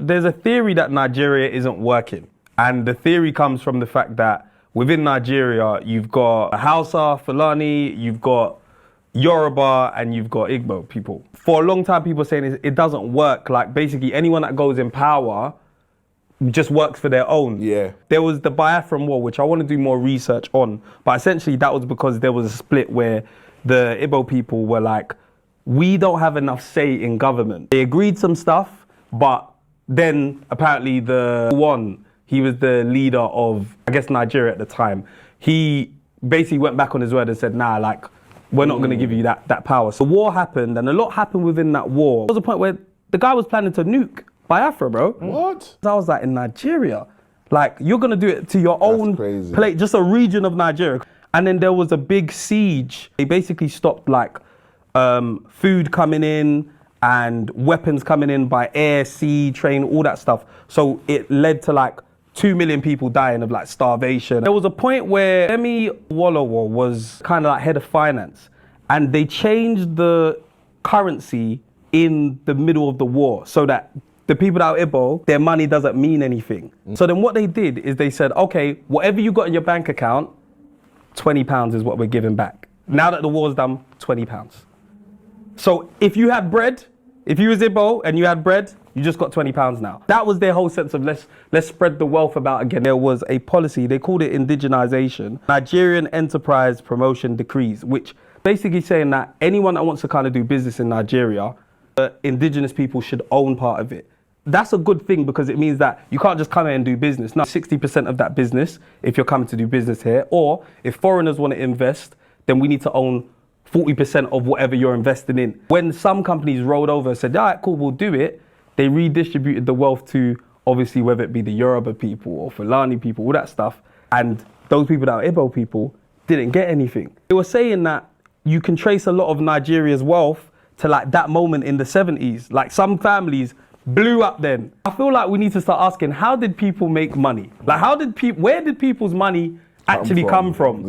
there's a theory that Nigeria isn't working. And the theory comes from the fact that within Nigeria, you've got Hausa, Fulani, you've got Yoruba, and you've got Igbo people. For a long time, people were saying it doesn't work. Like, basically, anyone that goes in power just works for their own. Yeah. There was the Biafran War, which I want to do more research on. But essentially, that was because there was a split where the Igbo people were like, we don't have enough say in government. They agreed some stuff, but then apparently he was the leader of, I guess, Nigeria at the time. He basically went back on his word and said, nah, like, we're not going to give you that power. So the war happened, and a lot happened within that war. There was a point where the guy was planning to nuke Biafra, bro. What? I was like, in Nigeria? Like, you're going to do it to your own place, just a region of Nigeria. And then there was a big siege. They basically stopped, like, food coming in and weapons coming in by air, sea, train, all that stuff. So it led to, like, 2 million people dying of, like, starvation. There was a point where Femi Awolowo was kind of like head of finance, and they changed the currency in the middle of the war so that the people that are Igbo, their money doesn't mean anything. So then what they did is they said, okay, whatever you got in your bank account, £20 is what we're giving back. Now that the war's done, £20. So if you had bread, if you was Igbo and you had bread, you just got £20 now. That was their whole sense of let's spread the wealth about again. There was a policy, they called it indigenization, Nigerian Enterprise Promotion Decrees, which basically saying that anyone that wants to kind of do business in Nigeria, indigenous people should own part of it. That's a good thing because it means that you can't just come here and do business. Now, 60% of that business, if you're coming to do business here, or if foreigners want to invest, then we need to own 40% of whatever you're investing in. When some companies rolled over and said, all right, cool, we'll do it, they redistributed the wealth to, obviously, whether it be the Yoruba people or Fulani people, all that stuff. And those people that are Igbo people didn't get anything. They were saying that you can trace a lot of Nigeria's wealth to like that moment in the 70s. Like some families blew up then. I feel like we need to start asking, how did people make money? Like where did people's money actually come from?